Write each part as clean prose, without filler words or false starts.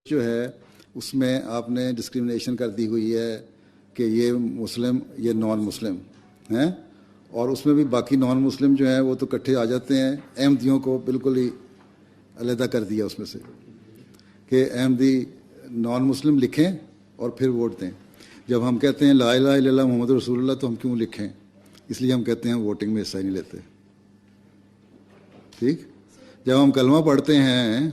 جو ہے اس میں آپ نے ڈسکریمنیشن کر دی ہوئی ہے کہ یہ مسلم یہ نان مسلم ہیں، اور اس میں بھی باقی نان مسلم جو ہیں وہ تو اکٹھے آ جاتے ہیں، احمدیوں کو بالکل ہی علیحدہ کر دیا اس میں سے کہ احمدی نان مسلم لکھیں اور پھر ووٹ دیں۔ جب ہم کہتے ہیں لا الہ الا اللہ محمد رسول اللہ تو ہم کیوں لکھیں؟ اس لیے ہم کہتے ہیں ووٹنگ میں حصہ ہی نہیں لیتے۔ ٹھیک، جب ہم کلمہ پڑھتے ہیں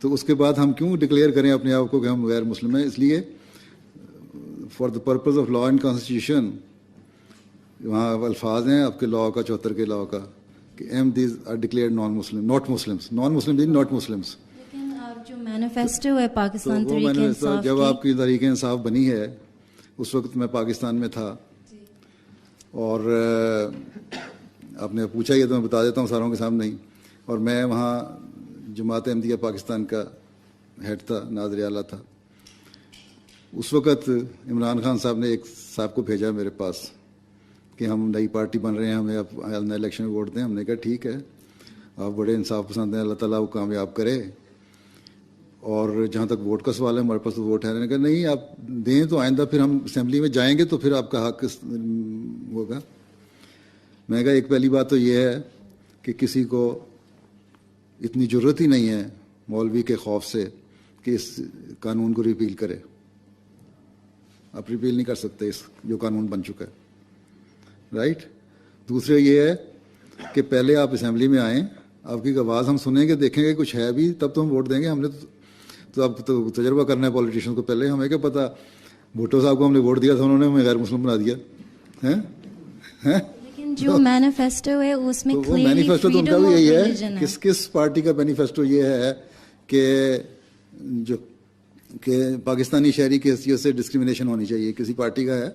تو اس کے بعد ہم کیوں ڈکلیئر کریں اپنے آپ کو کہ ہم غیر مسلم ہیں؟ اس لیے for the purpose of law and constitution, وہاں الفاظ ہیں آپ کے لا کا 74 کے لا کا کہ Ahmadis are declared non Muslim not Muslims, non Muslim not Muslims. لیکن جو مینیفیسٹو ہے پاکستان تحریک انصاف جب آپ کی تحریک انصاف بنی ہے اس وقت میں پاکستان میں تھا، اور آپ نے پوچھا یہ تو میں بتا دیتا ہوں ساروں کے سامنے ہی، اور میں وہاں جماعت احمدیہ پاکستان کا ہیڈ تھا، ناظر اعلیٰ تھا۔ اس وقت عمران خان صاحب نے ایک صاحب کو بھیجا میرے پاس کہ ہم نئی پارٹی بن رہے ہیں، ہمیں آپ الیکشن میں ووٹ دیں۔ ہم نے کہا ٹھیک ہے، آپ بڑے انصاف پسند ہیں، اللہ تعالیٰ وہ کامیاب کرے، اور جہاں تک ووٹ کا سوال ہے ہمارے پاس تو ووٹ ہے۔ میں نے کہا نہیں، آپ دیں تو آئندہ پھر ہم اسمبلی میں جائیں گے تو پھر آپ کا حق ہوگا۔ میں نے کہا ایک پہلی بات تو یہ ہے کہ کسی کو اتنی ضرورت ہی نہیں ہے مولوی کے خوف سے کہ اس قانون کو ریپیل کرے۔ آپ ریپیل نہیں کر سکتے اس جو قانون بن چکا ہے، رائٹ۔ دوسرے یہ ہے کہ پہلے آپ اسمبلی میں آئیں، آپ کی آواز ہم سنیں گے، دیکھیں گے کچھ ہے بھی، تب تو ہم ووٹ دیں گے۔ ہم نے تو اب تو تجربہ کرنا ہے پولیٹیشین کو، پہلے ہمیں کیا پتا، بھٹو صاحب کو ہم نے ووٹ دیا تھا، انہوں نے ہمیں غیر مسلم بنا دیا ہے۔ لیکن جو مینیفیسٹو ہے اس میں وہ مینیفیسٹو تو ان کا بھی یہی ہے، کس پارٹی کا مینیفیسٹو یہ ہے کہ جو کہ پاکستانی شہری کی حیثیت سے ڈسکریمنیشن ہونی چاہیے، کسی پارٹی کا ہے؟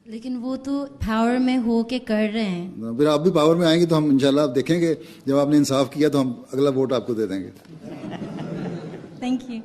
لیکن وہ تو پاور میں ہو کے کر رہے ہیں۔ پھر آپ بھی پاور میں آئیں گے تو ہم انشاءاللہ آپ دیکھیں گے، جب آپ نے انصاف کیا تو ہم اگلا ووٹ آپ کو دے دیں گے۔ Thank you.